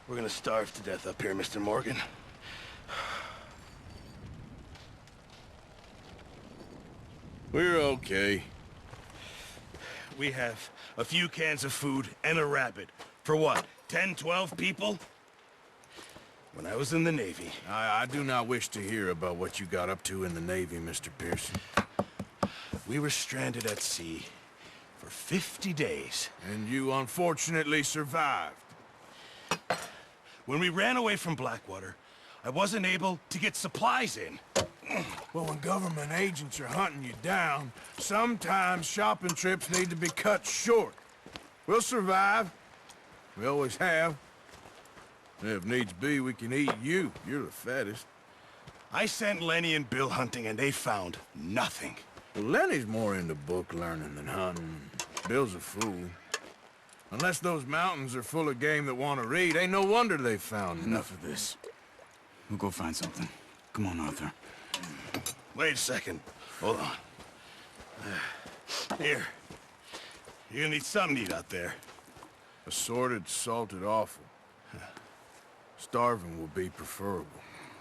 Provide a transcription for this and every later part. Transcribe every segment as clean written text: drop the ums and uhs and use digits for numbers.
We're gonna starve to death up here, Mr. Morgan. We're okay. We have a few cans of food and a rabbit. For what, 10, 12 people? When I was in the Navy... I do not wish to hear about what you got up to in the Navy, Mr. Pearson. We were stranded at sea for 50 days. And you unfortunately survived. When we ran away from Blackwater, I wasn't able to get supplies in. Well, when government agents are hunting you down, sometimes shopping trips need to be cut short. We'll survive. We always have. If needs be, we can eat you. You're the fattest. I sent Lenny and Bill hunting, and they found nothing. Well, Lenny's more into book learning than hunting. Bill's a fool. Unless those mountains are full of game that want to read, ain't no wonder they found Enough of this. We'll go find something. Come on, Arthur. Wait a second. Hold on. Here. You're gonna need something to eat out there. Assorted, salted offal. Starving will be preferable.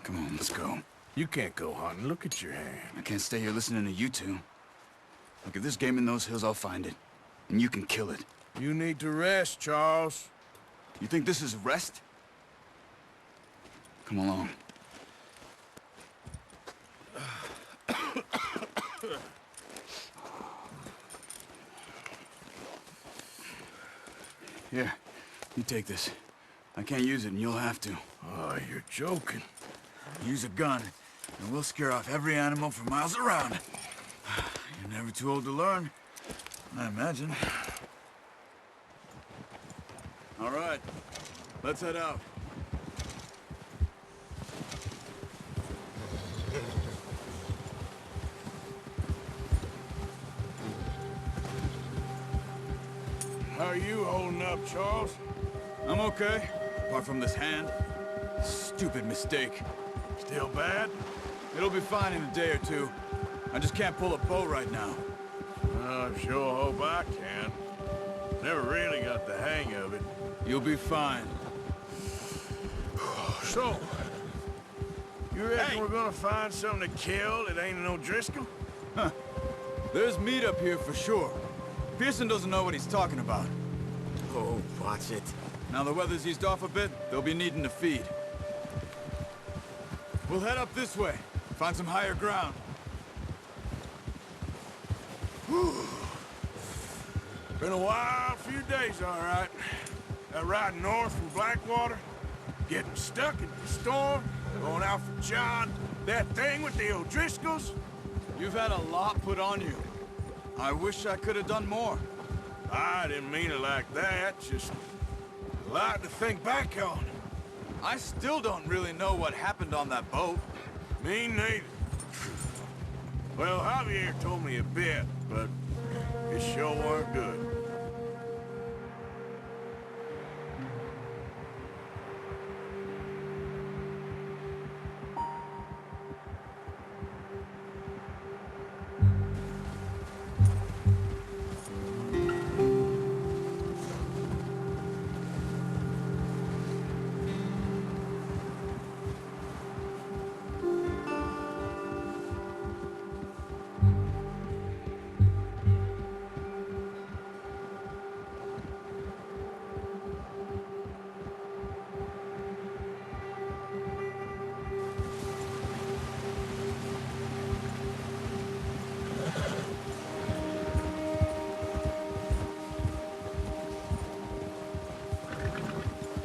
Come on, let's go. You can't go hunting. Look at your hand. I can't stay here listening to you two. Look, if there's game in those hills, I'll find it. And you can kill it. You need to rest, Charles. You think this is rest? Come along. Here, you take this. I can't use it, and you'll have to. Oh, you're joking. Use a gun, and we'll scare off every animal for miles around. You're never too old to learn, I imagine. All right, let's head out. How are you holding up, Charles? I'm okay, apart from this hand. Stupid mistake. Still bad? It'll be fine in a day or two. I just can't pull a bow right now. I sure hope I can. Never really got the hang of it. You'll be fine. So, you reckon we're gonna find something to kill that ain't no Driscoll? Huh. There's meat up here for sure. Pearson doesn't know what he's talking about. Oh, watch it. Now the weather's eased off a bit, they'll be needing to feed. We'll head up this way, find some higher ground. Been a wild few days, all right. That ride north from Blackwater, getting stuck in the storm, going out for John, that thing with the O'Driscolls. You've had a lot put on you. I wish I could have done more. I didn't mean it like that, just a lot to think back on. I still don't really know what happened on that boat. Me neither. Well, Javier told me a bit, but it sure weren't good.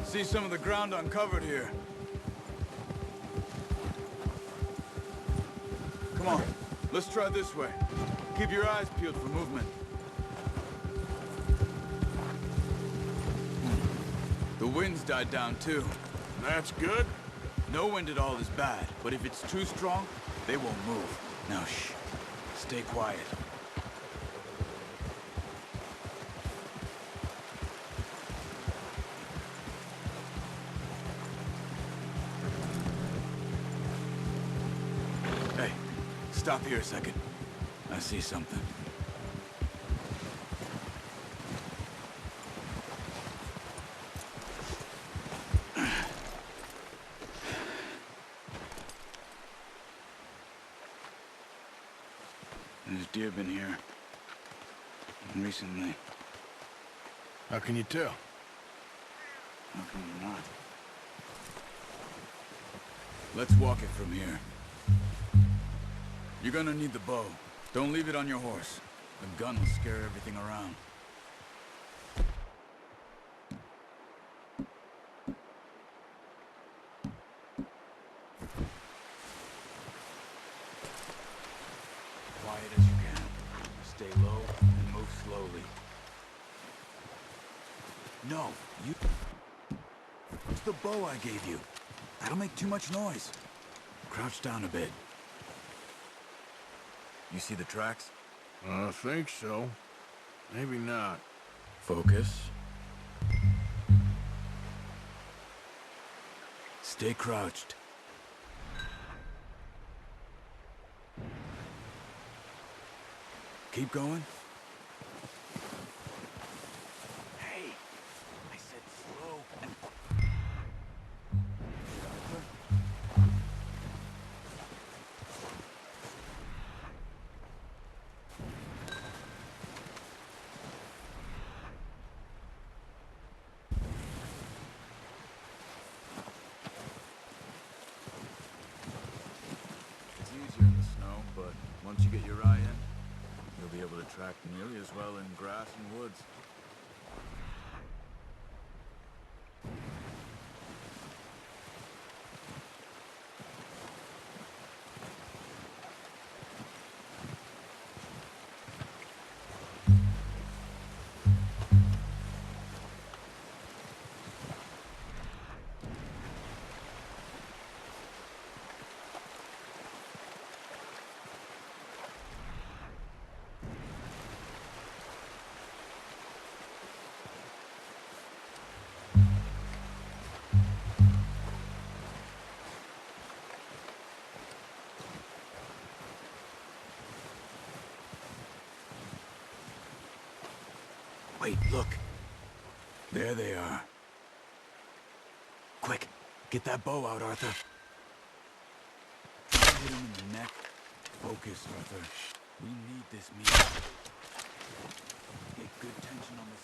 See some of the ground uncovered here. Come on, let's try this way. Keep your eyes peeled for movement. The wind's died down too. That's good. No wind at all is bad, but if it's too strong, they won't move. Now shh, stay quiet. Hey, stop here a second. I see something. deer been here. Recently. How can you tell? How can you not? Let's walk it from here. You're gonna need the bow. Don't leave it on your horse. The gun will scare everything around. Quiet as you can. Stay low and move slowly. No, you... It's the bow I gave you. That'll make too much noise. Crouch down a bit. You see the tracks? I think so. Maybe not. Focus. Stay crouched. Keep going. Hey, I said slow. It's easier in the snow, but once you get your eye in, you'll be able to track nearly as well in grass and woods. Wait, look. There they are. Quick, get that bow out, Arthur. Hit him in the neck. Focus, Arthur. We need this meat. Get good tension on this.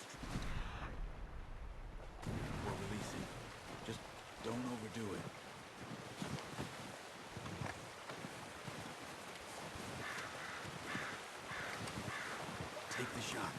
We're releasing. Just don't overdo it. Take the shot.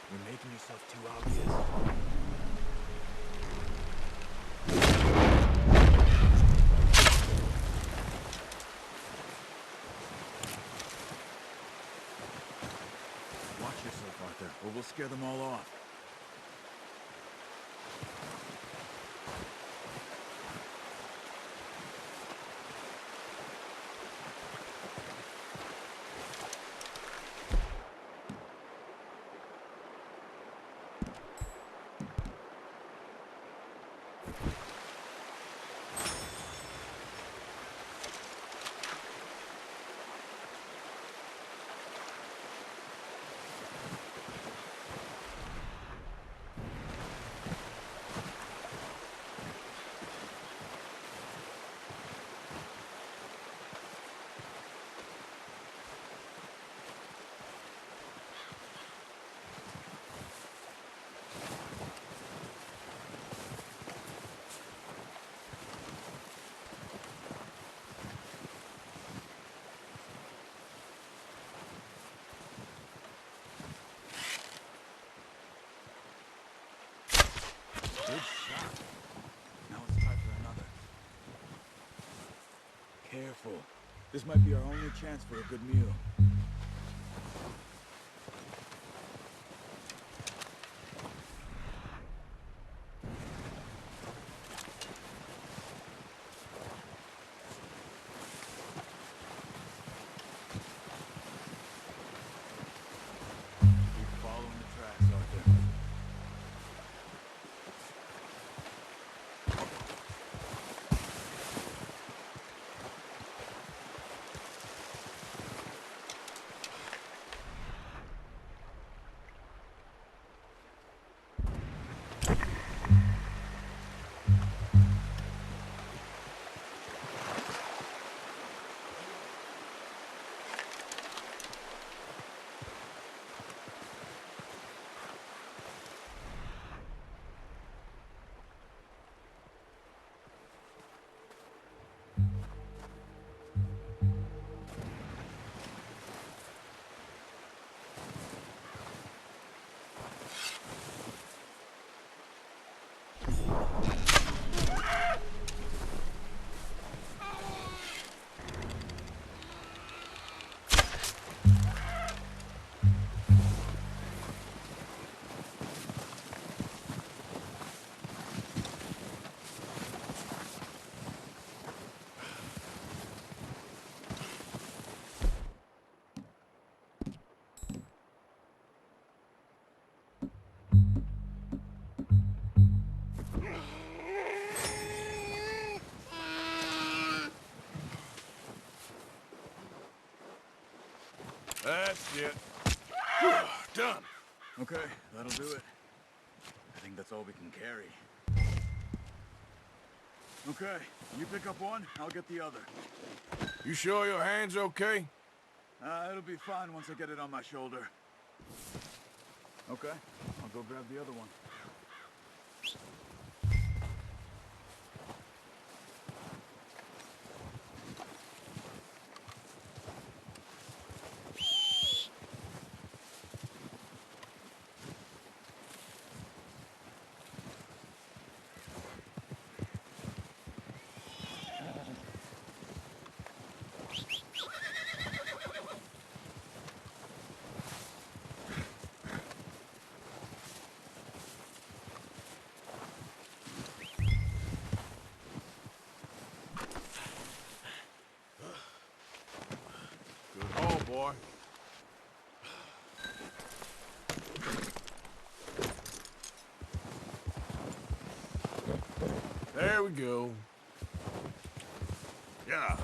You're making yourself too obvious. Watch yourself, Arthur, or we'll scare them all off. careful. This might be our only chance for a good meal. Keep following the tracks, Arthur. That's it. Done. Okay, that'll do it. I think that's all we can carry. Okay, you pick up one, I'll get the other. You sure your hand's okay? It'll be fine once I get it on my shoulder. Okay, I'll go grab the other one. Good haul, boy. There we go. Yeah.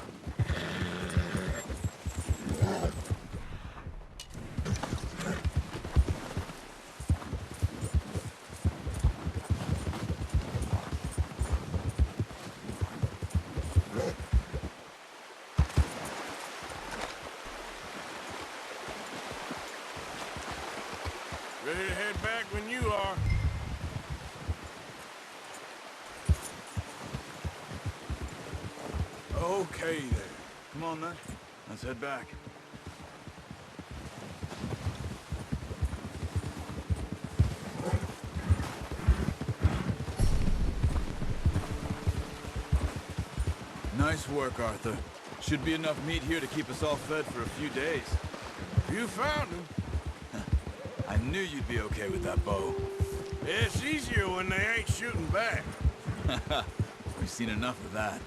Ready to head back when you are. Okay then. Come on, then. Let's head back. Nice work, Arthur. Should be enough meat here to keep us all fed for a few days. You found him. I knew you'd be okay with that bow. It's easier when they ain't shooting back. We've seen enough of that.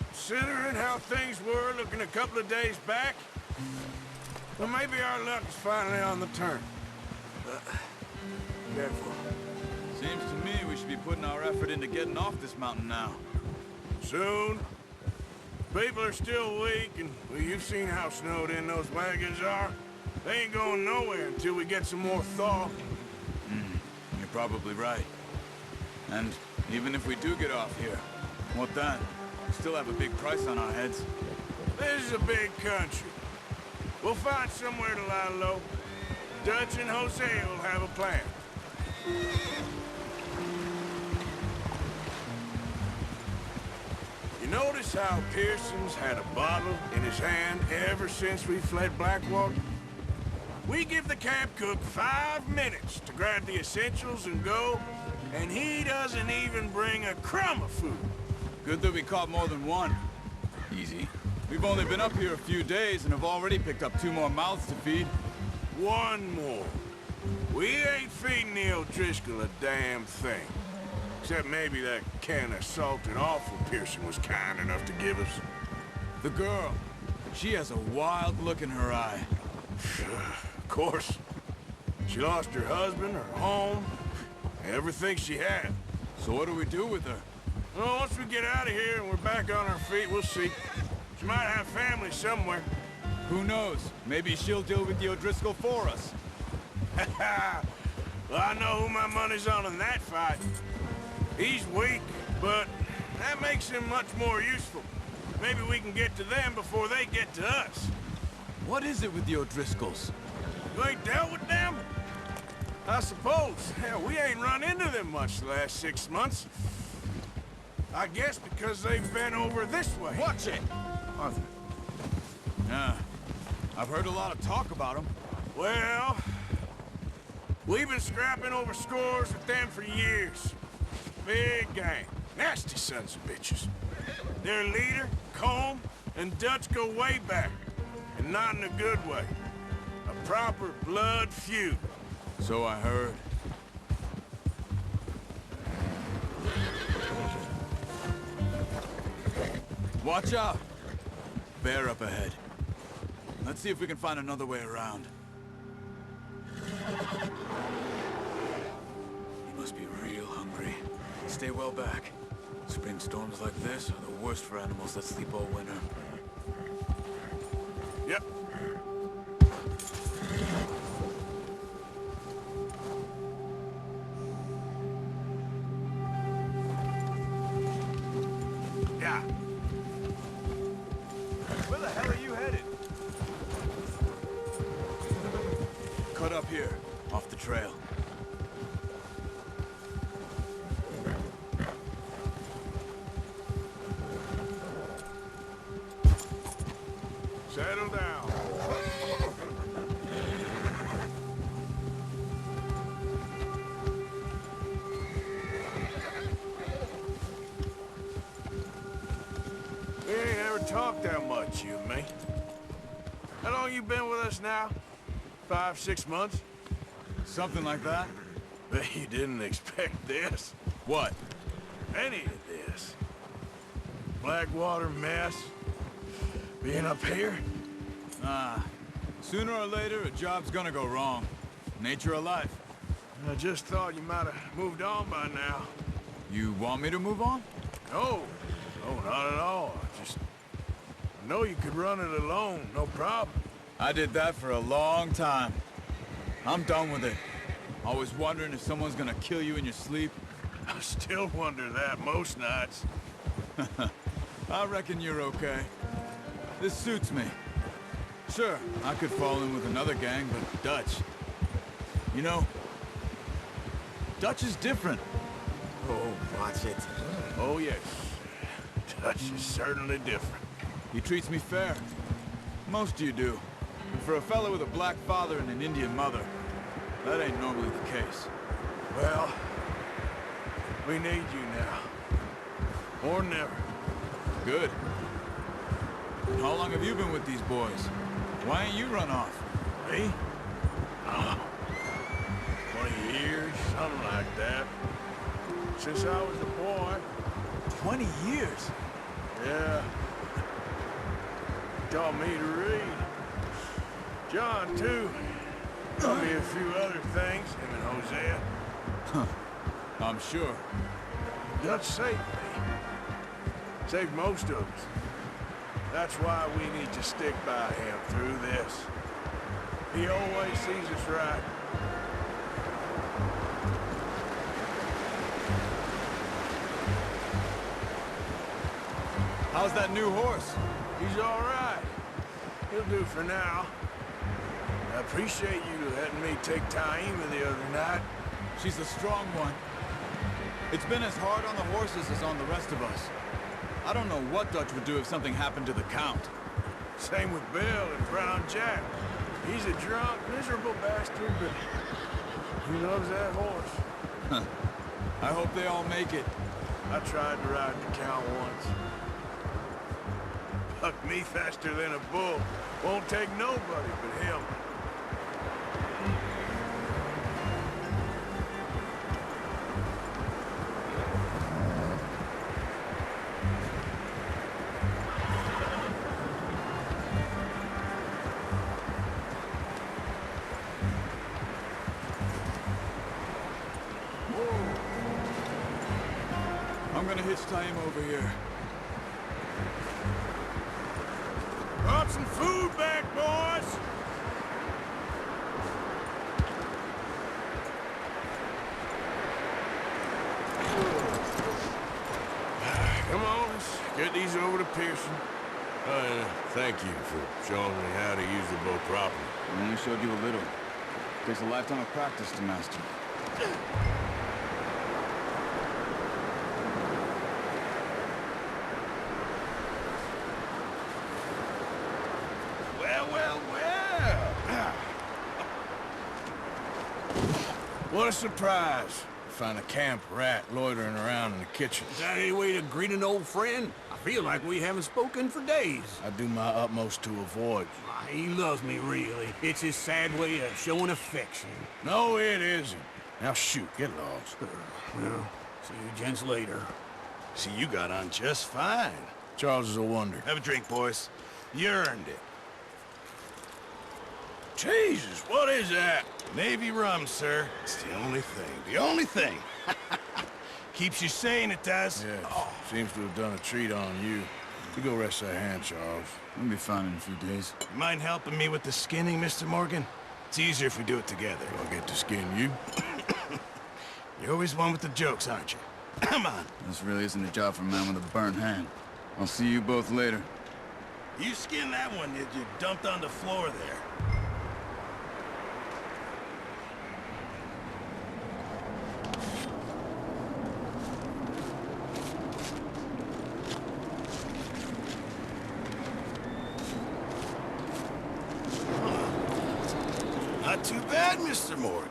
Considering how things were looking a couple of days back, well, maybe our luck's finally on the turn. Careful. Seems to me we should be putting our effort into getting off this mountain now. Soon. People are still weak, and well, you've seen how snowed in those wagons are. They ain't going nowhere until we get some more thaw. You're probably right. And even if we do get off here, what then? We still have a big price on our heads. This is a big country. We'll find somewhere to lie low. Dutch and Hosea will have a plan. You notice how Pearson's had a bottle in his hand ever since we fled Blackwater? We give the camp cook 5 minutes to grab the essentials and go, and he doesn't even bring a crumb of food. Good that we caught more than one. Easy. We've only been up here a few days and have already picked up 2 more mouths to feed. One more. We ain't feeding the O'Driscoll a damn thing. Except maybe that can of salted offal Pearson was kind enough to give us. The girl, she has a wild look in her eye. Of course. She lost her husband, her home, everything she had. So what do we do with her? Well, once we get out of here and we're back on our feet, we'll see. She might have family somewhere. Who knows? Maybe she'll deal with the O'Driscoll for us. Well, I know who my money's on in that fight. He's weak, but that makes him much more useful. Maybe we can get to them before they get to us. What is it with the O'Driscolls? You ain't dealt with them? I suppose. Hell, we ain't run into them much the last 6 months. I guess because they've been over this way. Watch it! Arthur. Yeah, I've heard a lot of talk about them. Well, we've been scrapping over scores with them for years. Big gang. Nasty sons of bitches. Their leader, Colm, and Dutch go way back. And not in a good way. A proper blood feud. So I heard. Watch out! Bear up ahead. Let's see if we can find another way around. He must be real hungry. Stay well back. Spring storms like this are the worst for animals that sleep all winter. Yep. Yeah. Where the hell are you headed? Cut up here, off the trail. Settle down. We ain't ever talked that much, you and me. How long you been with us now? 5, 6 months? Something like that? Bet you didn't expect this. What? Any of this. Blackwater mess. Being up here? Sooner or later, a job's gonna go wrong. Nature of life. I just thought you might have moved on by now. You want me to move on? No, not at all. I know you could run it alone, no problem. I did that for a long time. I'm done with it. Always wondering if someone's gonna kill you in your sleep. I still wonder that most nights. I reckon you're okay. This suits me. Sure, I could fall in with another gang, but Dutch... You know, Dutch is different. Oh, watch it. Oh, yes. Dutch is certainly different. He treats me fair. Most of you do. And for a fella with a black father and an Indian mother, that ain't normally the case. Well, we need you now. Or never. Good. And how long have you been with these boys? Why ain't you run off? Me? 20 years, something like that. Since I was a boy. 20 years? Yeah. Taught me to read. John, too. Taught me a few other things, him and Hosea. I'm sure. Dutch saved me. Saved most of us. That's why we need to stick by him through this. He always sees us right. How's that new horse? He's all right. He'll do for now. I appreciate you letting me take Taima the other night. She's a strong one. It's been as hard on the horses as on the rest of us. I don't know what Dutch would do if something happened to the Count. Same with Bill and Brown Jack. He's a drunk, miserable bastard, but he loves that horse. I hope they all make it. I tried to ride the Count once. Buck me faster than a bull. Won't take nobody but him. I'm gonna hitch tie him over here. Brought some food back, boys! Come on, let's get these over to Pearson. Thank you for showing me how to use the boat properly. I only showed you a little. Takes a lifetime of practice to master. Well, well, well! What a surprise. Find a camp rat loitering around in the kitchen. Is that any way to greet an old friend? I feel like we haven't spoken for days. I do my utmost to avoid you. He loves me, really. It's his sad way of showing affection. No, it isn't. Now shoot, get lost. Well, see you gents later. See, you got on just fine. Charles is a wonder. Have a drink, boys. You earned it. Jesus, what is that? Navy rum, sir. It's the only thing. The only thing. Keeps you sane, it does. Yeah, seems to have done a treat on you. You go rest that hand, Charles. We'll be fine in a few days. You mind helping me with the skinning, Mr. Morgan? It's easier if we do it together. I'll get to skin you. You're always one with the jokes, aren't you? Come on. This really isn't a job for a man with a burnt hand. I'll see you both later. You skinned that one that you dumped on the floor there. Not too bad, Mr. Morgan.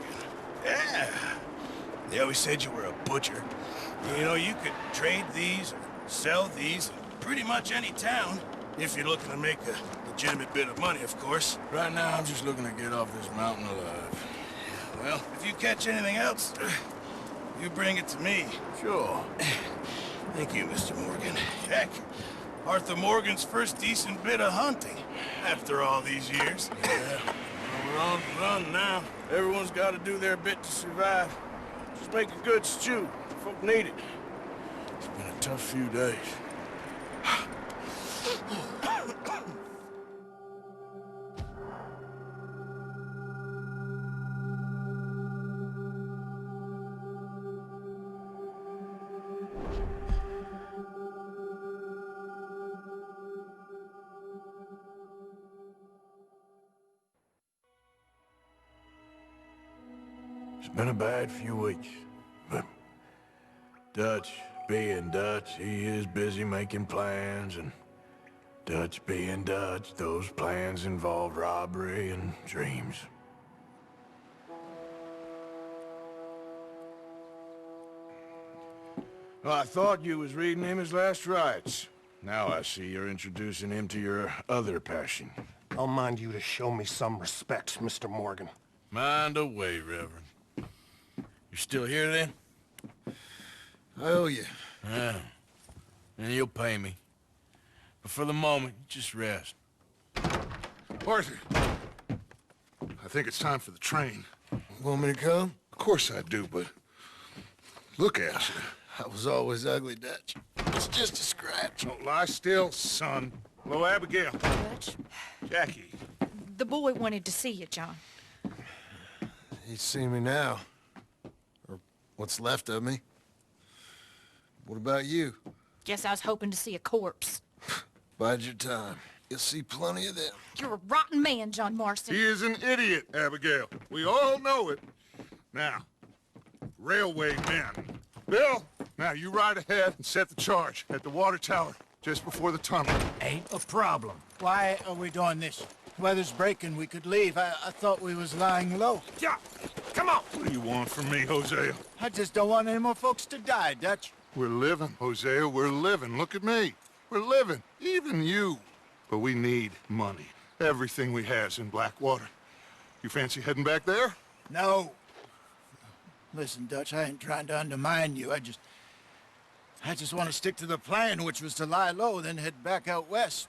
Yeah. They always said you were a butcher. You know, you could trade these or sell these in pretty much any town, if you're looking to make a legitimate bit of money, of course. Right now, I'm just looking to get off this mountain alive. Well, if you catch anything else, you bring it to me. Sure. Thank you, Mr. Morgan. Heck, Arthur Morgan's first decent bit of hunting, after all these years. Yeah. We're on the run now. Everyone's got to do their bit to survive. Just make a good stew. Folk need it. It's been a tough few days. It's been a bad few weeks, but Dutch being Dutch, he is busy making plans, and Dutch being Dutch, those plans involve robbery and dreams. Well, I thought you was reading him his last rites. Now I see you're introducing him to your other passion. I'll mind you to show me some respect, Mr. Morgan. Mind away, Reverend. You still here, then? I owe you. Yeah. And you'll pay me. But for the moment, just rest. Arthur, I think it's time for the train. Want me to come? Of course I do, but look at you. I was always ugly, Dutch. It's just a scratch. Don't lie still, son. Hello, Abigail. Dutch, Jackie. the boy wanted to see you, John. He'd see me now. Or what's left of me. What about you? Guess I was hoping to see a corpse. Bide your time. You'll see plenty of them. You're a rotten man, John Marston. He is an idiot, Abigail. We all know it. Now, railway men. Bill, now you ride ahead and set the charge at the water tower just before the tunnel. Ain't a problem. Why are we doing this? Weather's breaking. We could leave. I thought we was lying low. Yeah, come on. What do you want from me, Hosea? I just don't want any more folks to die, Dutch. We're living, Hosea. We're living. Look at me. We're living. Even you. but we need money. Everything we has in Blackwater. You fancy heading back there? No. Listen, Dutch, I ain't trying to undermine you. I just want to stick to the plan, which was to lie low, then head back out west.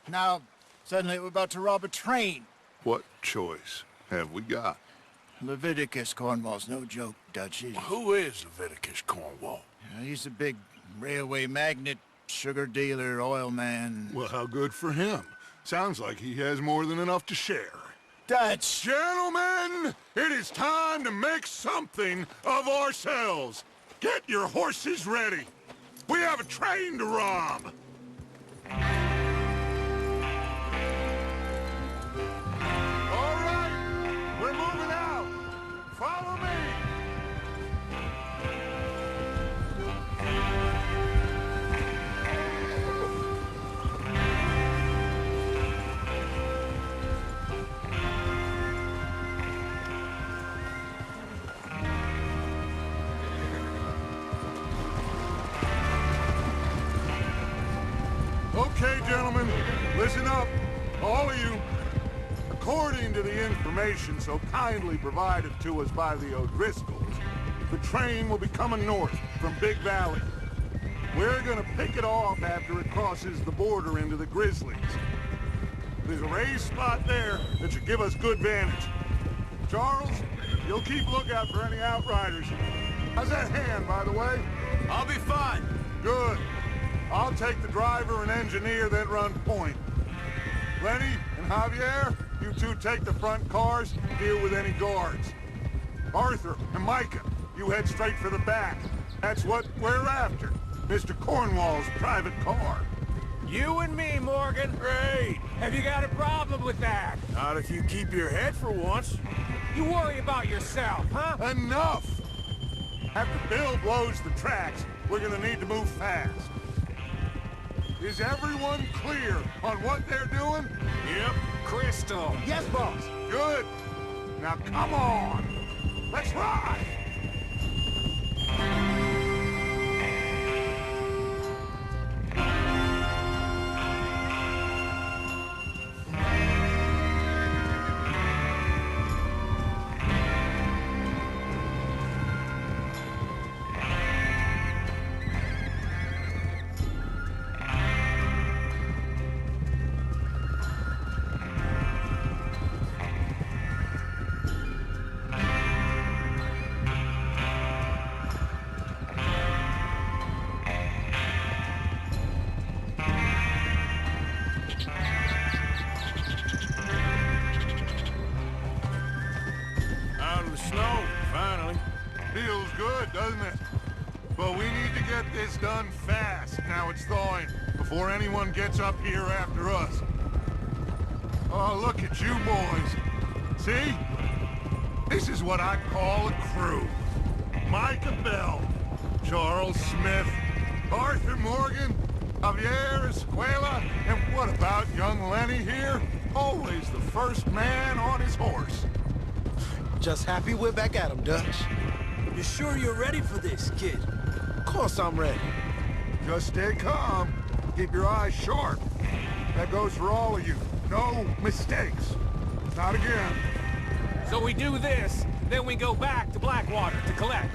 Now, suddenly we're about to rob a train. What choice have we got? Leviticus Cornwall's no joke, Dutch. Who is Leviticus Cornwall? He's a big railway magnate, sugar dealer, oil man. Well, how good for him. Sounds like he has more than enough to share. Dutch! Gentlemen, it is time to make something of ourselves. Get your horses ready. We have a train to rob. All right, we're moving out. Follow me. Okay, gentlemen, listen up, all of you. According to the information so kindly provided to us by the O'Driscolls, the train will be coming north from Big Valley. We're gonna pick it off after it crosses the border into the Grizzlies. There's a raised spot there that should give us good vantage. Charles, you'll keep lookout for any outriders. How's that hand, by the way? I'll be fine. Good. I'll take the driver and engineer, then run point. Lenny and Javier, you two take the front cars, deal with any guards. Arthur and Micah, you head straight for the back. That's what we're after. Mr. Cornwall's private car. You and me, Morgan. Great. Have you got a problem with that? Not if you keep your head for once. You worry about yourself, huh? Enough! After Bill blows the tracks, we're gonna need to move fast. Is everyone clear on what they're doing? Yep. Crystal. Yes, boss. Good. Now come on. Let's ride! Snow, finally. Feels good, doesn't it? But we need to get this done fast, now it's thawing, before anyone gets up here after us. Oh, look at you boys. See? This is what I call a crew. Micah Bell, Charles Smith, Arthur Morgan, Javier Escuela, and what about young Lenny here? Always the first man on his horse. Just happy we're back at 'em, Dutch. You sure you're ready for this, kid? Of course I'm ready. Just stay calm. Keep your eyes sharp. That goes for all of you. No mistakes. Not again. So we do this, then we go back to Blackwater to collect.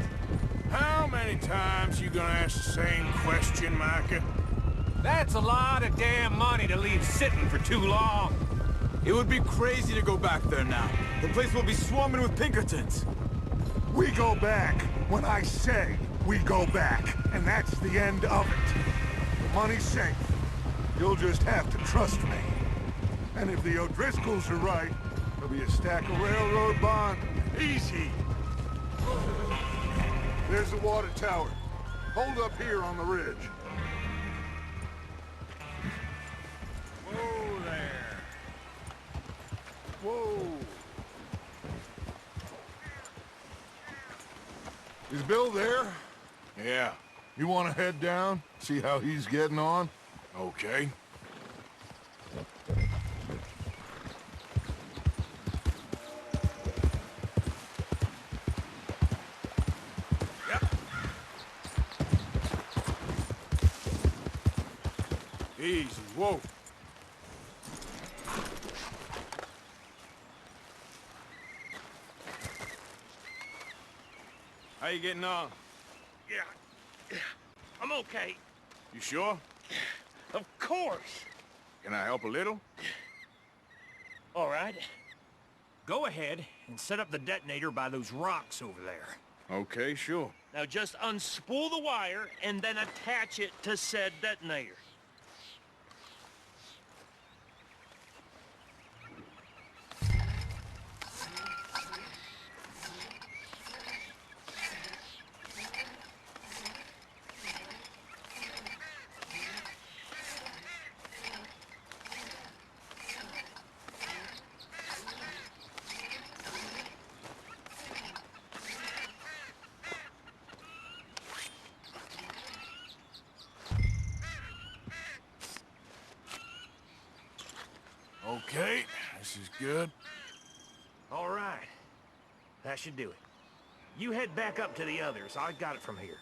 How many times you gonna ask the same question, Micah? That's a lot of damn money to leave sitting for too long. It would be crazy to go back there now. The place will be swarming with Pinkertons. We go back when I say we go back, and that's the end of it. The money's safe. You'll just have to trust me. And if the O'Driscolls are right, there'll be a stack of railroad bond. Easy. There's the water tower. Hold up here on the ridge. Whoa there. Whoa. Is Bill there? Yeah, You want to head down, see how he's getting on? okay. Yep. Easy, whoa. How you getting on? Yeah. I'm okay. You sure? Of course. Can I help a little? All right. Go ahead and set up the detonator by those rocks over there. Okay, sure. Now just unspool the wire and then attach it to said detonator. Okay, this is good. All right. That should do it. You head back up to the others. I got it from here.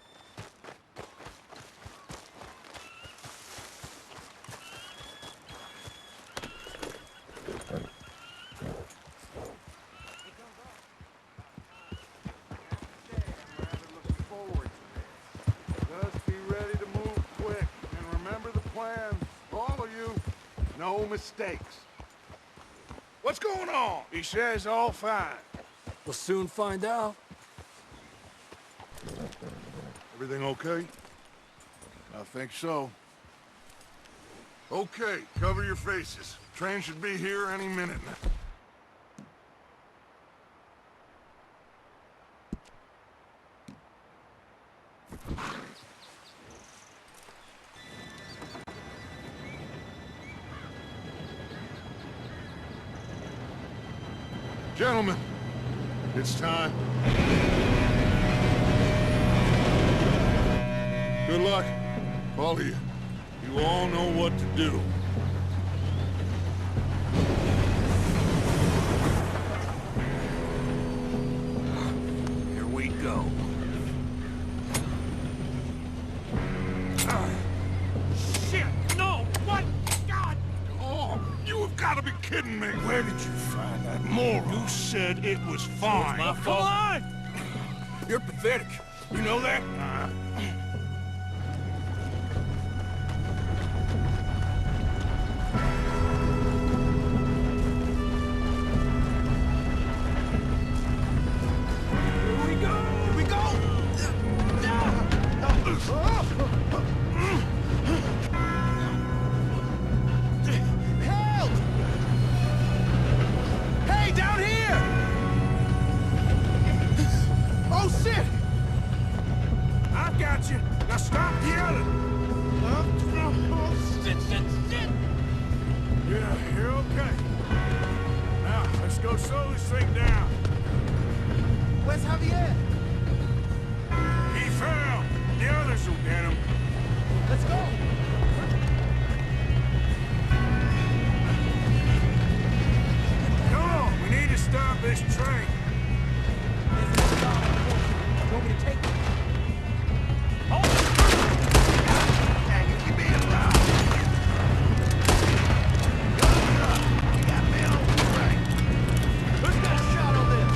Just be ready to move quick, and remember the plan. All of you, no mistakes. What's going on? He says all fine. We'll soon find out. Everything okay? I think so. Okay, cover your faces. Train should be here any minute now. Gentlemen, it's time. Good luck, all of you. You all know what to do. Here we go. Shit! No! What? God! Oh, you have got to be kidding me. Where did you find that moron? You said it was fine. My fault. Come on! You're pathetic. You know that? Here we go! Here we go! Help! Hey, down here! Oh, shit! I've got you. Now stop yelling. Oh, shit, shit, shit! Yeah, you're okay. Now, let's go slow this thing down. Where's Javier? He fell. The others will get him. Let's go. Come on, we need to stop this train. Want me to take it? Who's got a shot on this?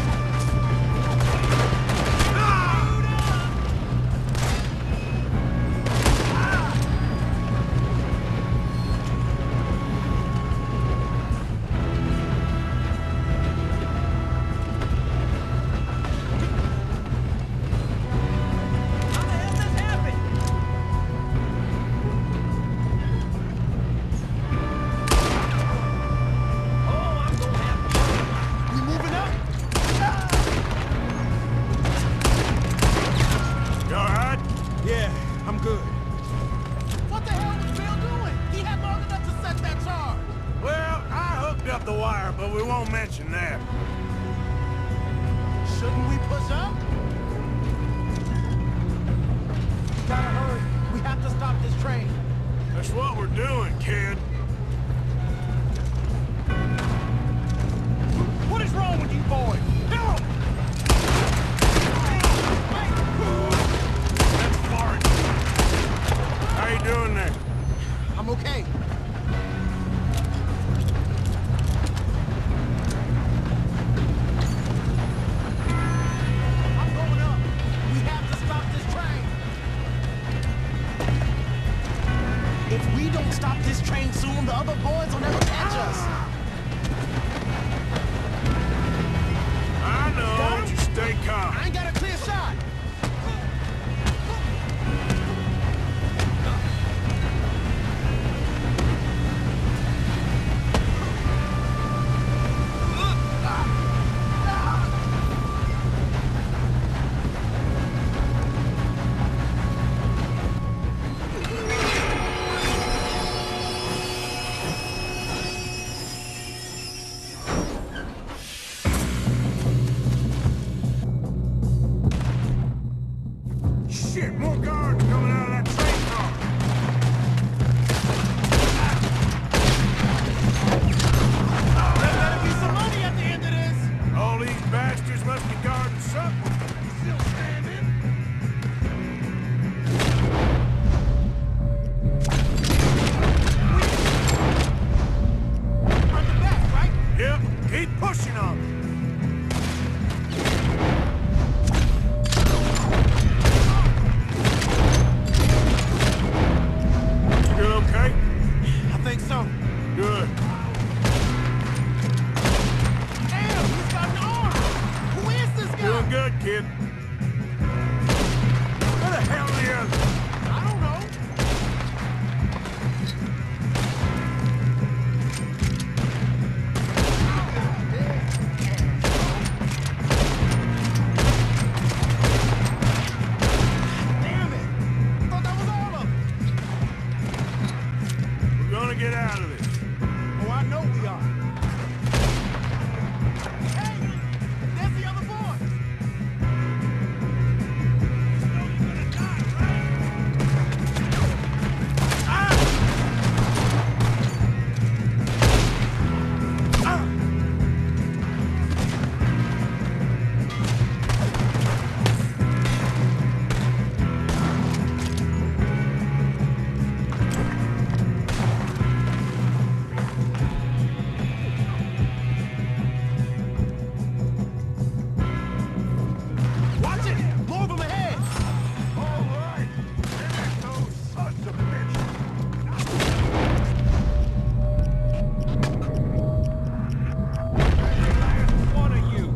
How the hell this happened? Oh, I'm gonna have to. We moving up? You all right? Yeah, I'm good. What the hell was Bill doing? He had long enough to set that charge. Well, I hooked up the wire, but we won't mention that. Shouldn't we push up? Gotta hurry. We have to stop this train. That's what we're doing, kid. What is wrong with you boys? Kill him! That's Bart. How you doing there? I'm okay. I'm going up. We the other boys will never catch us. I know, just stay calm. I ain't got a clear shot. Shit, more guards coming out of that train car. There better be some money at the end of this. All these bastards must be guarding something. Still standing? On the back, right? Yep, keep pushing on them. You okay? I think so. Good. Damn, he's got an arm. Who is this guy? Doing good, kid. Where the hell are the others? I don't know. Damn it. I thought that was all of them. We're gonna get out of this. Oh, I know we are. Hey, there's the other boys. You know you're gonna die, right? Watch it! More of them ahead! All right. Finish those sons of bitches. Last one of you.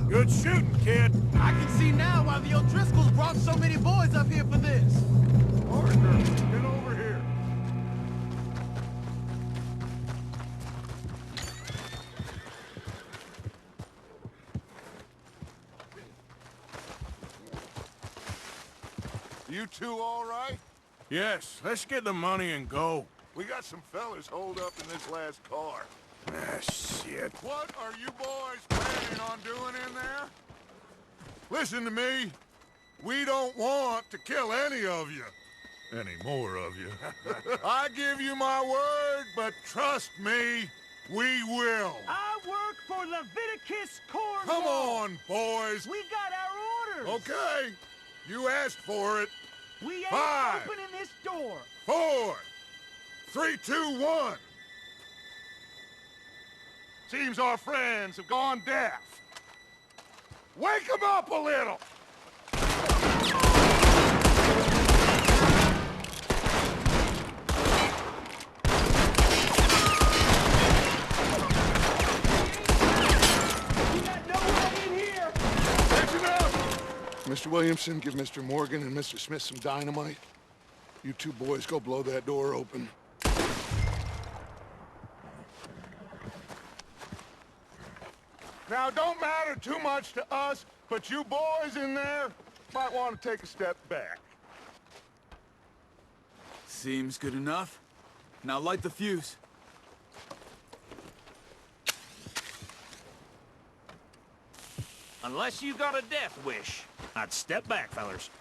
Good shooting, kid. I can see now why the O'Driscolls brought so many boys up here for this. Parker, get over here. You two all right? Yes, let's get the money and go. We got some fellas holed up in this last car. Ah, shit. What are you boys planning on doing in there? Listen to me. We don't want to kill any of you. Any more of you. I give you my word, but trust me, we will. I work for Leviticus Cornwall. Come on, boys. We got our orders. Okay. You asked for it. We ain't 5, opening this door. 4, 3, 2, 1. Seems our friends have gone deaf. Wake them up a little. We got no way in here. Listen up! Mr. Williamson, give Mr. Morgan and Mr. Smith some dynamite. You two boys go blow that door open. Now, don't matter too much to us, but you boys in there might want to take a step back. Seems good enough. Now light the fuse. Unless you got a death wish, I'd step back, fellers.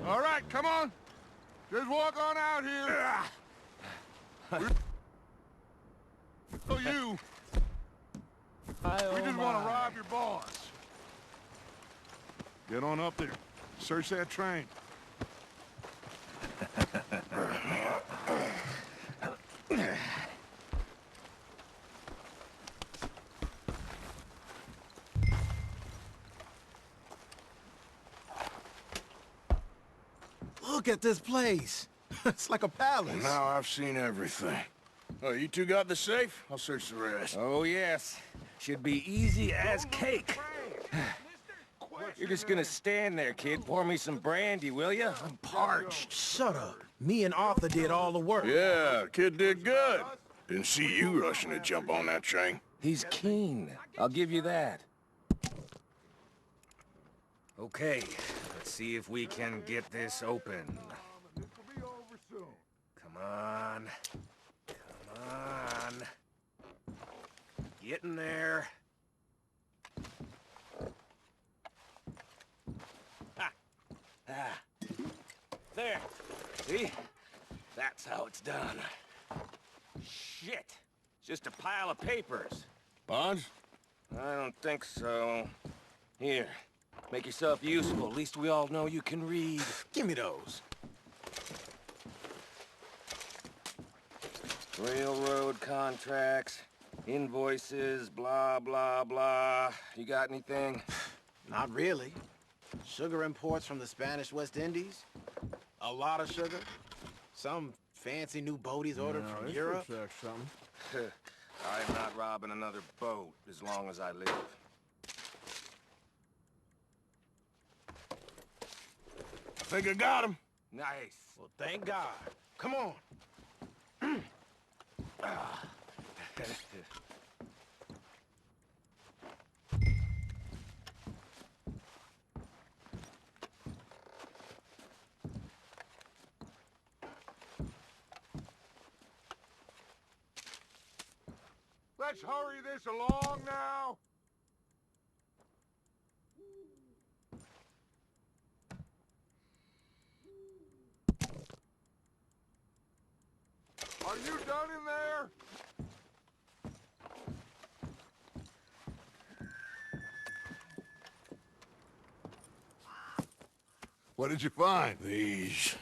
All right, come on. Just walk on out here. Oh, you. We just want to rob your boss. Get on up there. Search that train. Look at this place. It's like a palace. Now I've seen everything. Oh, you two got the safe? I'll search the rest. Oh, yes. Should be easy as cake. You're just gonna stand there, kid. Pour me some brandy, will you? I'm parched. Shut up. Me and Arthur did all the work. Yeah, kid did good. Didn't see you rushing to jump on that train. He's keen. I'll give you that. Okay, let's see if we can get this open. Come on. Come on. Get in there. Ha! Ah. There. See? That's how it's done. Shit. It's just a pile of papers. Bonds? I don't think so. Here. Make yourself useful. At least we all know you can read. Give me those. Railroad contracts, invoices, blah, blah, blah. You got anything? Not really. Sugar imports from the Spanish West Indies. A lot of sugar. Some fancy new boat he's ordered from Europe. I'm not robbing another boat as long as I live. I think I got him. Nice. Well, thank God. Come on. Let's hurry this along now. Are you done in there? What did you find? These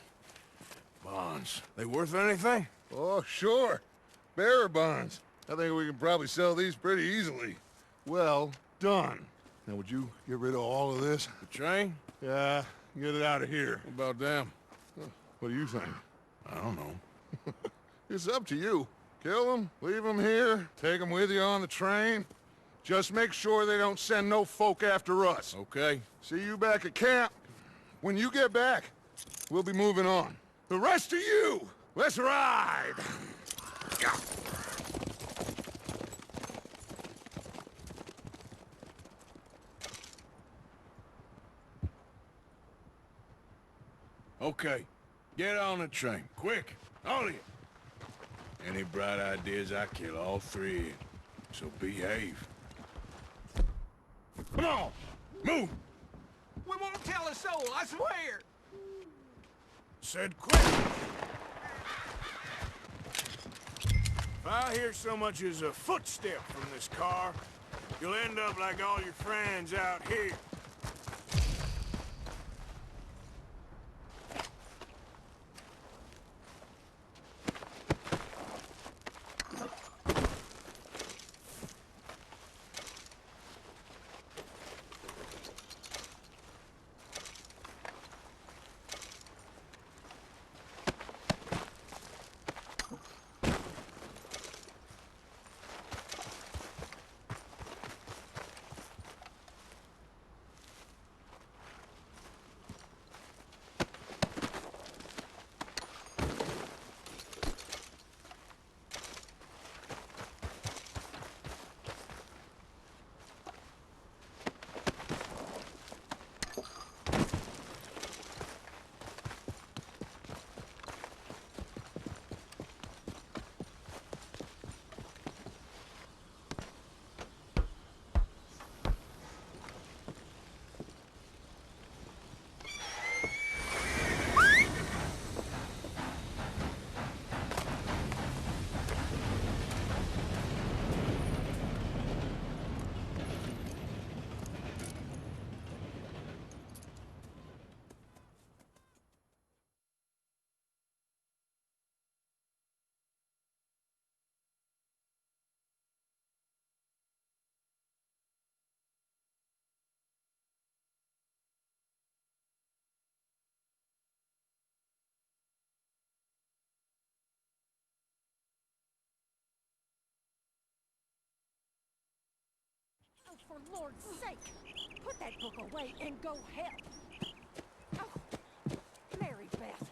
bonds. They worth anything? Oh, sure. Bearer bonds. I think we can probably sell these pretty easily. Well done. Now, would you get rid of all of this? The train? Yeah, get it out of here. What about them? What do you think? I don't know. It's up to you. Kill them, leave them here, take them with you on the train. Just make sure they don't send no folk after us. Okay. See you back at camp. When you get back, we'll be moving on. The rest of you, let's ride! Okay. Get on the train. Quick. All of you. Any bright ideas, I kill all three of you. So behave. Come on! Move! We won't tell a soul, I swear. Said quick! If I hear so much as a footstep from this car, you'll end up like all your friends out here. for Lord's sake! Put that book away and go help! Oh, Mary Beth.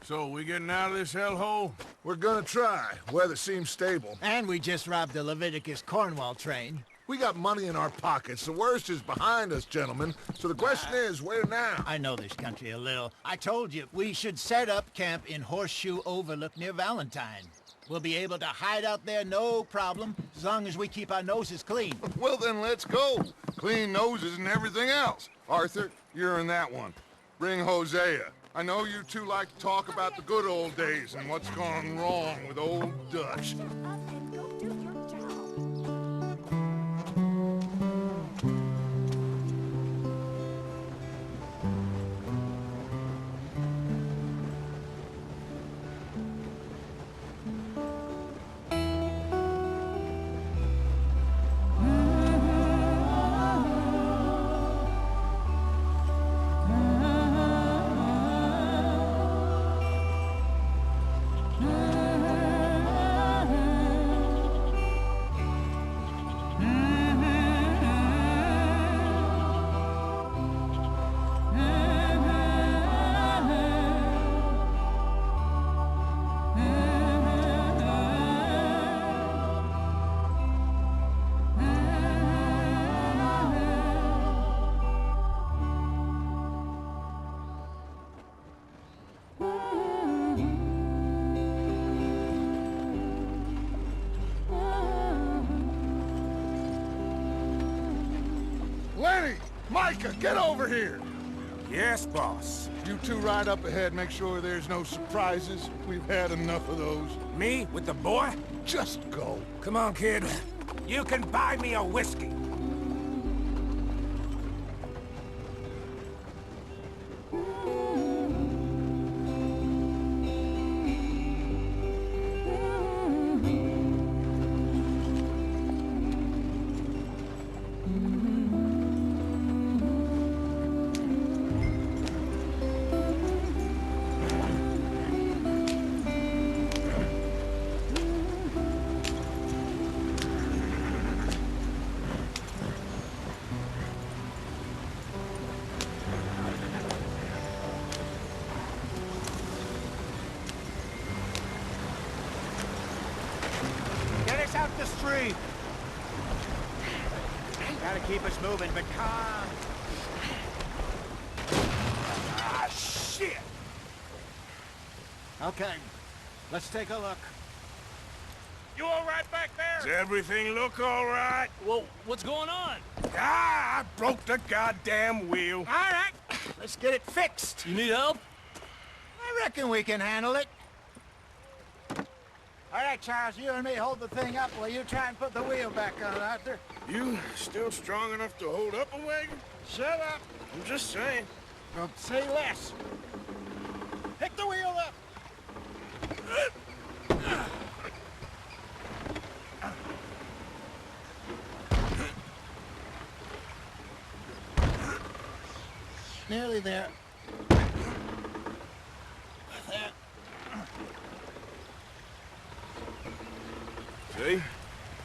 So, we getting out of this hellhole? We're gonna try. Weather seems stable. And we just robbed the Leviticus Cornwall train. We got money in our pockets. The worst is behind us, gentlemen. So the question is, where now? I know this country a little. I told you, we should set up camp in Horseshoe Overlook near Valentine. We'll be able to hide out there, no problem, as long as we keep our noses clean. Well, then let's go. Clean noses and everything else. Arthur, you're in that one. Bring Hosea. I know you two like to talk about the good old days and what's gone wrong with old Dutch. Up and go do your job. Lenny! Micah, get over here! Yes, boss. You two ride up ahead, make sure there's no surprises. We've had enough of those. Me with the boy? Just go. Come on, kid. You can buy me a whiskey. Get us out the street! Gotta keep us moving, but calm. Ah, shit! Okay, let's take a look. You all right back there? Does everything look all right? Well, what's going on? Ah, I broke the goddamn wheel. All right, let's get it fixed. You need help? I reckon we can handle it. All right, Charles, you and me hold the thing up while you try and put the wheel back on, Arthur. You still strong enough to hold up a wagon? Shut up. I'm just saying. Well, say less. Pick the wheel up. Nearly there. There. See?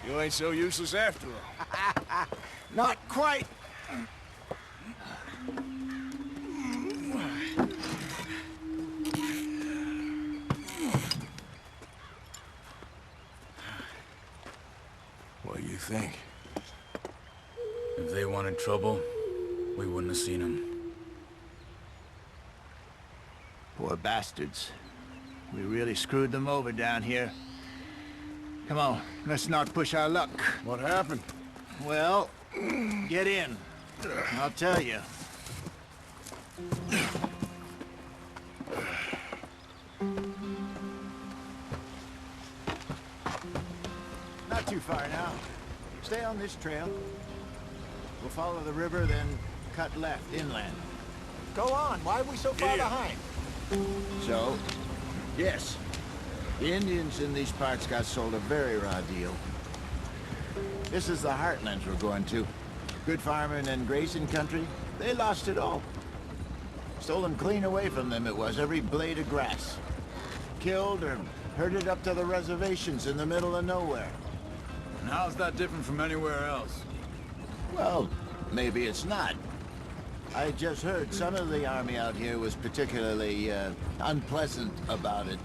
You ain't so useless after all. Not quite. What do you think? If they wanted trouble, we wouldn't have seen them. Poor bastards. We really screwed them over down here. Come on, let's not push our luck. What happened? Well, get in. I'll tell you. Not too far now. Stay on this trail. We'll follow the river, then cut left inland. Go on. Why are we so far behind? So, yes. The Indians in these parts got sold a very raw deal. This is the heartlands we're going to. Good farming and grazing country, they lost it all. Stolen clean away from them it was, every blade of grass. Killed or Herded up to the reservations in the middle of nowhere. And how's that different from anywhere else? Well, maybe it's not. I just heard some of the army out here was particularly, unpleasant about it.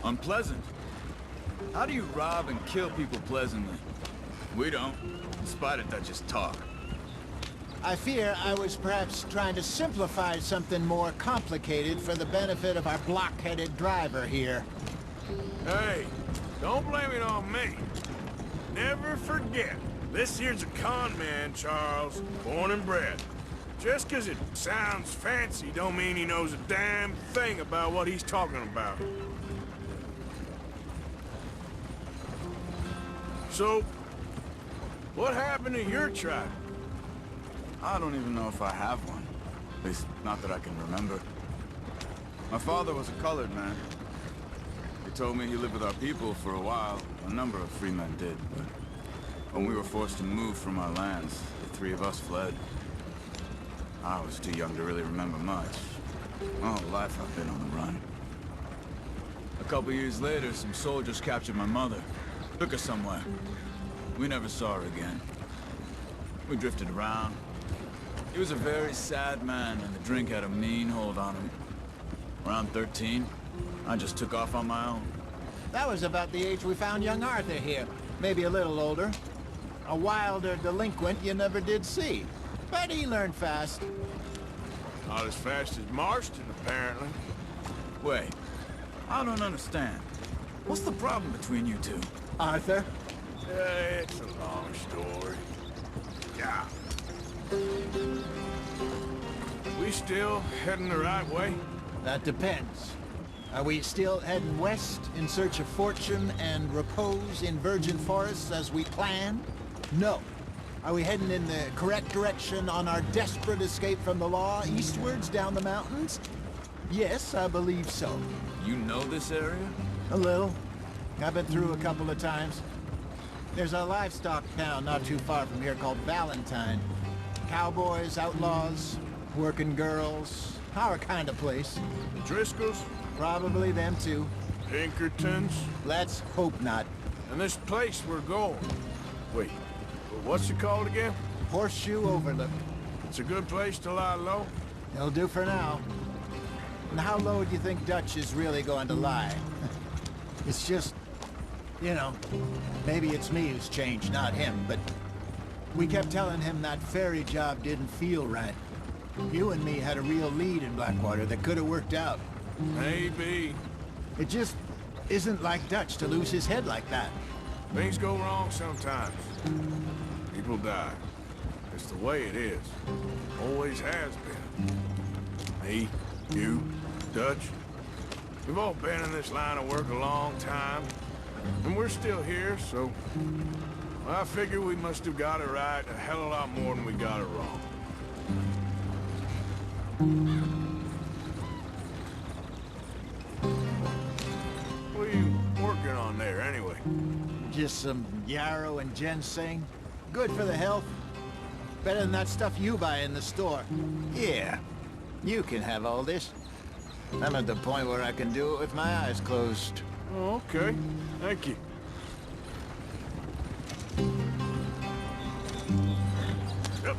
Unpleasant? How do you rob and kill people pleasantly? We don't, in spite of Dutch's talk. I fear I was perhaps trying to simplify something more complicated for the benefit of our block-headed driver here. Hey, don't blame it on me. Never forget, this here's a con man, Charles, born and bred. Just 'cause it sounds fancy don't mean he knows a damn thing about what he's talking about. So, what happened to your tribe? I don't even know if I have one. At least, not that I can remember. My father was a colored man. He told me he lived with our people for a while. A number of free men did, but when we were forced to move from our lands, the three of us fled. I was too young to really remember much. All life I've been on the run. A couple years later, some soldiers captured my mother. Took her somewhere. We never saw her again. We drifted around. He was a very sad man, and the drink had a mean hold on him. Around 13, I just took off on my own. That was about the age we found young Arthur here. Maybe a little older. A wilder delinquent you never did see. But he learned fast. Not as fast as Marston, apparently. Wait, I don't understand. What's the problem between you two? Arthur? It's a long story. Yeah. We still heading the right way? That depends. Are we still heading west in search of fortune and repose in virgin forests as we planned? No. Are we heading in the correct direction on our desperate escape from the law eastwards down the mountains? Yes, I believe so. You know this area? A little. I've been through a couple of times. There's a livestock town not too far from here called Valentine. Cowboys, outlaws, working girls, our kind of place. Driscolls? Probably them too. Pinkertons? Let's hope not. And this place we're going. Wait, what's it called again? Horseshoe Overlook. It's a good place to lie low? It'll do for now. And how low do you think Dutch is really going to lie? It's just, you know, maybe it's me who's changed, not him, but we kept telling him that ferry job didn't feel right. You and me had a real lead in Blackwater that could have worked out. Maybe. It just isn't like Dutch to lose his head like that. Things go wrong sometimes. People die. It's the way it is. Always has been. Me, you, Dutch. We've all been in this line of work a long time. And we're still here, so... I figure we must have got it right a hell of a lot more than we got it wrong. What are you working on there, anyway? Just some yarrow and ginseng. Good for the health. Better than that stuff you buy in the store. Yeah, you can have all this. I'm at the point where I can do it with my eyes closed. Oh, okay. Thank you. Yep.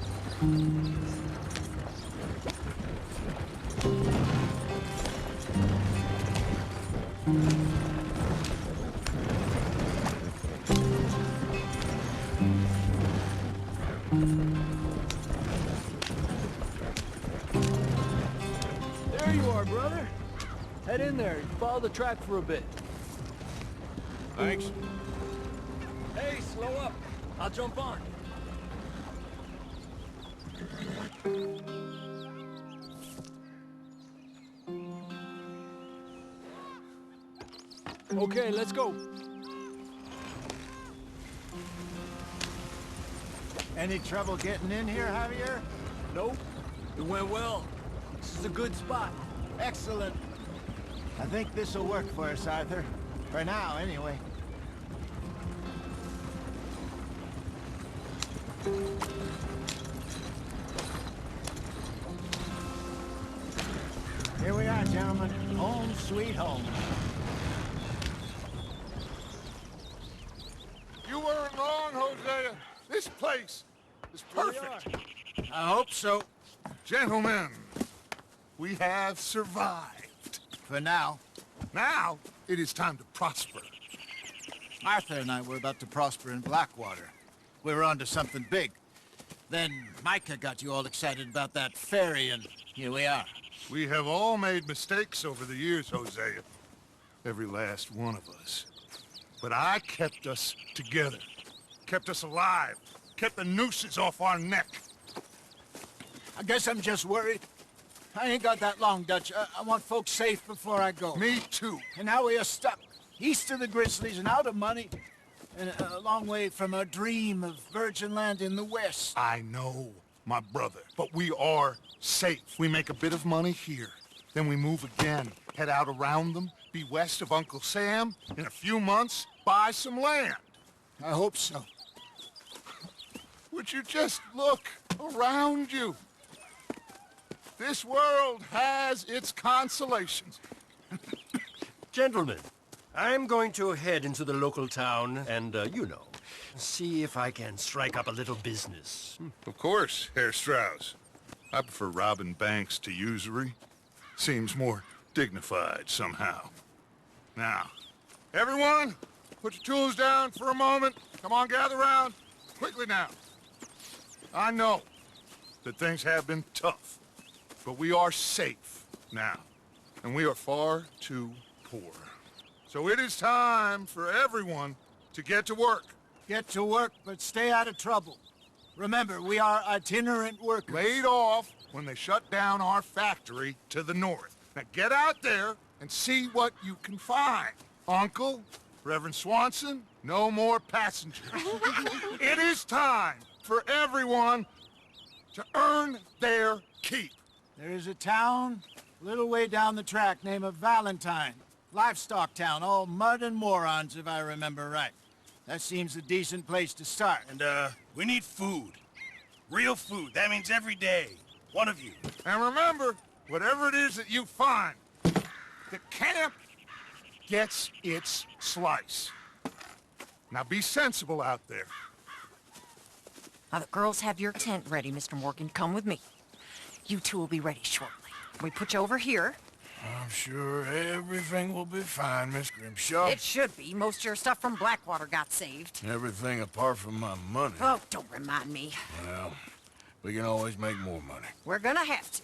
There you are, brother. Head in there and follow the track for a bit. Thanks. Hey, slow up. I'll jump on. Okay, let's go. Any trouble getting in here, Javier? Nope. It went well. This is a good spot. Excellent. I think this'll work for us, Arthur. For now, anyway. Here we are, gentlemen. Home sweet home. This place is perfect. I hope so. Gentlemen, we have survived. For now. Now, it is time to prosper. Arthur and I were about to prosper in Blackwater. We were onto something big. Then Micah got you all excited about that ferry, and here we are. We have all made mistakes over the years, Hosea. Every last one of us. But I kept us together. Kept us alive. Kept the nooses off our neck. I guess I'm just worried. I ain't got that long, Dutch. I want folks safe before I go. Me too. And now we are stuck, east of the Grizzlies and out of money, and a long way from our dream of virgin land in the west. I know, my brother, but we are safe. We make a bit of money here. Then we move again, head out around them, be west of Uncle Sam. In a few months, buy some land. I hope so. Would you just look around you? This world has its consolations. Gentlemen, I'm going to head into the local town and, see if I can strike up a little business. Of course, Herr Strauss. I prefer robbing banks to usury. Seems more dignified somehow. Now, everyone, put your tools down for a moment. Come on, gather round. Quickly now. I know that things have been tough, but we are safe now, and we are far too poor. So it is time for everyone to get to work. Get to work, but stay out of trouble. Remember, we are itinerant workers. Laid off when they shut down our factory to the north. Now get out there and see what you can find. Uncle, Reverend Swanson, no more passengers. It is time for everyone to earn their keep. There is a town a little way down the track named Valentine. Livestock town, all mud and morons, if I remember right. That seems a decent place to start. And, we need food. Real food. That means every day. One of you. And remember, whatever it is that you find, the camp gets its slice. Now be sensible out there. Now, the girls have your tent ready, Mr. Morgan. Come with me. You two will be ready shortly. We put you over here. I'm sure everything will be fine, Miss Grimshaw. It should be. Most of your stuff from Blackwater got saved. Everything apart from my money. Oh, don't remind me. Well, we can always make more money. We're gonna have to.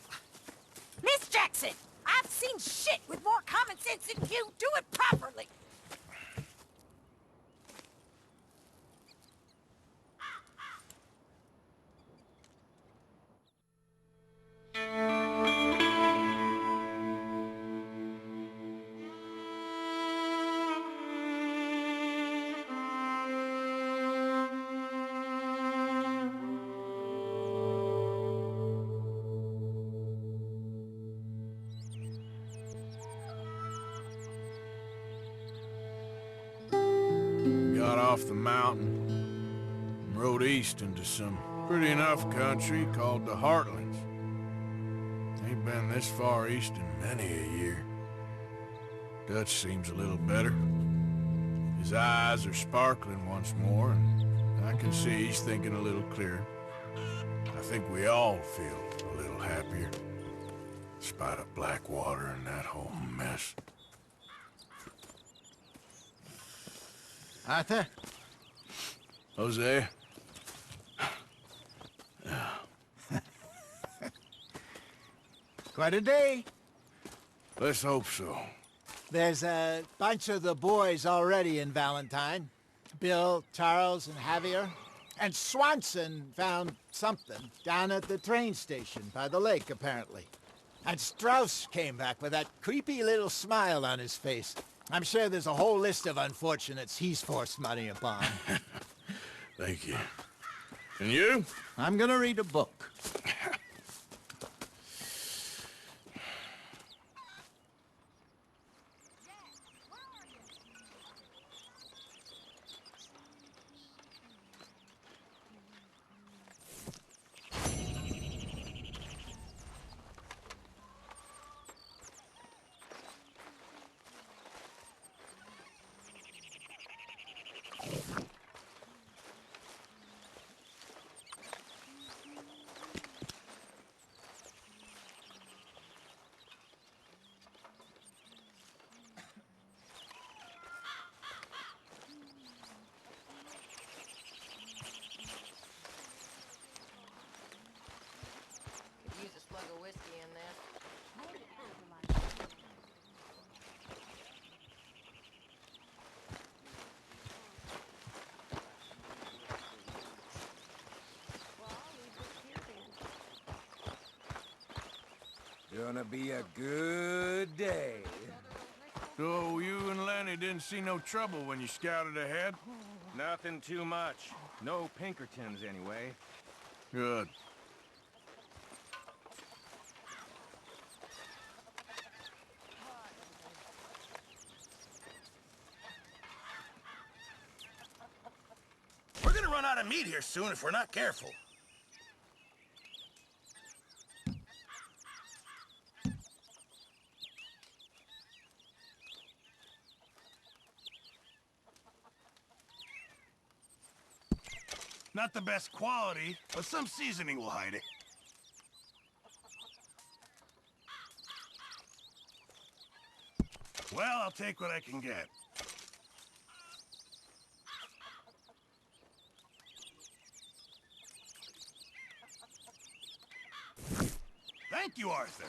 Miss Jackson, I've seen shit with more common sense than you. Do it properly. Got off the mountain and rode east into some pretty enough country called the Heartlands. Ain't been this far east in many a year. Dutch seems a little better. His eyes are sparkling once more, and I can see he's thinking a little clearer. I think we all feel a little happier, in spite of Blackwater and that whole mess. Arthur? Hosea? Quite a day. Let's hope so. There's a bunch of the boys already in Valentine. Bill, Charles, and Javier. And Swanson found something down at the train station by the lake, apparently. And Strauss came back with that creepy little smile on his face. I'm sure there's a whole list of unfortunates he's forced money upon. Thank you. And you? I'm gonna read a book. Gonna be a good day. So you and Lenny didn't see no trouble when you scouted ahead? Nothing too much. No Pinkertons, anyway. Good. We're gonna run out of meat here soon if we're not careful. Not the best quality, but some seasoning will hide it. Well, I'll take what I can get. Thank you, Arthur.